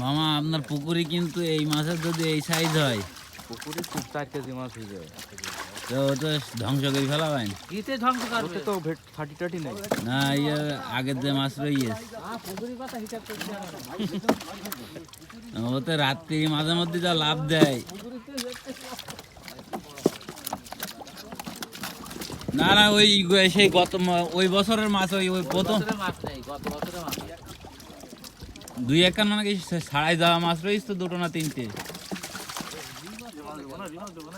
মামা আপনার পুকুরে কিন্তু এই মাছের যদি এই সাইজ হয়, পুকুরে 4 কেজি মাছ হয়ে যায়। তো ও তো ধ্বংস করে ফেলাবেন। কিতে ধ্বংস করবে? তো ফাটি টাটি নেই না, ইয়ে আগের যে মাছ রয়েছে পুকুরের কথা হিসাব করছি ও তো রাত্রি মাঝে মধ্যে যা লাভ দেয়। না না, ওই সেই গত ওই বছরের মাছ, ওই প্রথম মাছ নেই, গত বছরের মাছ। 2-1 কান মানে কি ছাড়াই যাওয়া মাছ রয়েছে তো, 2টো না 3টে।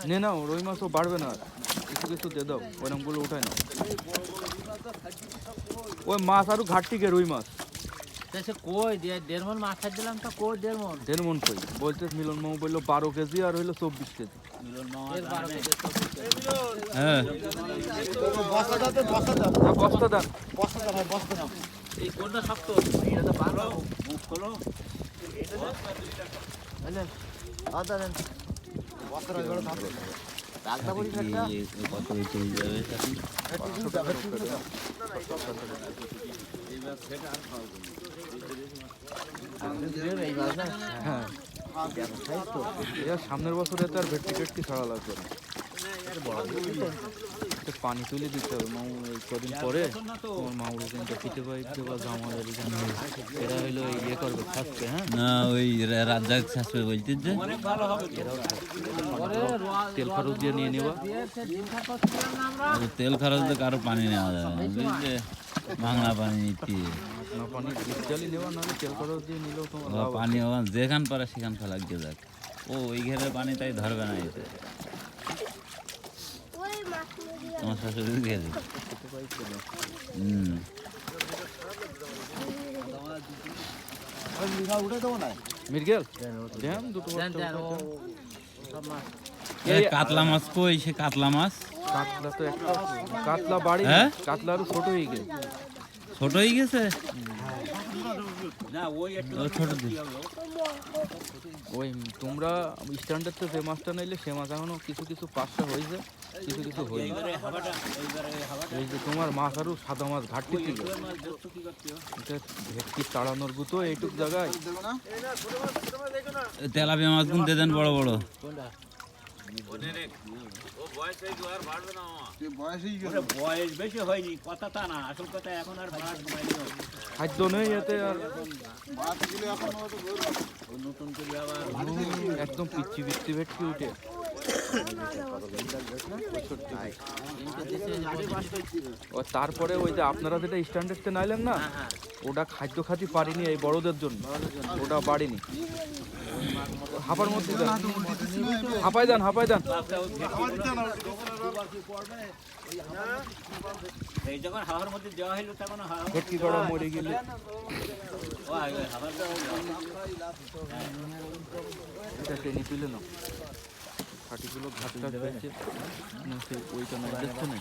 নে নাও, রুই মাছও বাড়বে না, কিছু কিছু দিয়ে দাও, ওইরকমগুলো উঠায় না। ওই মাছ আরো ঘাটতি গে, রুই মাছ সে কই দিয়ে 1.5 মণ মাছ ছাড় দিলাম, তো কই 1.5 মণ? 1.5 মণ কই বলতে মিলন মামু বললো 12 কেজি আর হইলো 24 কেজি। মিলন মামা 12 কেজি। হ্যাঁ, বস্তা দাও। এই কোনটা শক্ত? এটা তো ভালো মুখ খোলো। আলেন আদা দেন। বস্তাটা গড় থাকবে। রাগদা বলি একটা। কত হইতে যাবে সাথে। হ্যাঁ, সামনের বছরে তো আর ভেটকি টেটকি ছাড়া লাগবে না, পানি তুলে দিতে হবে। মামু এই কদিন পরে তোমার মামুর কিন্তু পিঠে পাইপ দেবা, জামাদের এখানে এরা হইলো ইয়ে করবে, থাকবে। হ্যাঁ, না ওই রাজ্জাক শাসবে বলতে যে তেল খরচ দিয়ে নিয়ে নেবা। তেল খরচ তো কারো পানি নেওয়া যাবে না, বুঝলে, বাংলা পানি নিতে না পানি ডিপজালি নেওয়া, নাহলে তেল খরচ দিয়ে নিলেও তোমার লাভ আছে। পানি যেখান পারে সেখান ফেলা গিয়ে যাক। ও ওই ঘেরের পানি তাই ধরবে না এতে, তোমার শাশুড়ি গেছে। মির্গেল দেন দুটো কাতলা মাছ কই? সে কাতলা মাছ, কাতলা তো একটা কাতলা বাড়ি, হ্যাঁ? কাতলা আরো ছোট হয়ে গেছে। ছোট হয়ে গেছে। ও ছোট ওই তোমরা স্ট্যান্ডার্ড তো যে মাছটা নাইলে সে মাছ এখনো কিছু কিছু 5টা হয়েছে, কিছু কিছু হয়নি। এই যে তোমার মাছ আরো সাদা মাছ ঘাটতি ছিল, ভেটকি তাড়ানোর গুতো এইটুক জায়গায়। তেলাপিয়া মাছ গুনতে দেন বড় বড়। বয়স বেশি হয়নি, কথা তা না, আসল কথা এখন আর খাদ্য নেই এতে, আর নতুন করে আবার একদম পিচ্ছি পিচ্ছি ভেটকি উঠে। ও তারপরে ওই যে আপনারা যেটা স্ট্যান্ডার্ডতে নাইলেন না, ওটা খাদ্য খাতি পারিনি এই বড়দের জন্য, ওটা বাড়িনি। হাঁপার মধ্যে হাঁপাই দেন, হাঁপাই দেন। এই যখন হাওয়ার মধ্যে দেওয়া হইলো তখন ভেটকি কড়া মরে গেলে এটা টেনে তুলে নাও, খাটিগুলো ঘাটটা হয়েছে ওইটা না দেখছে না।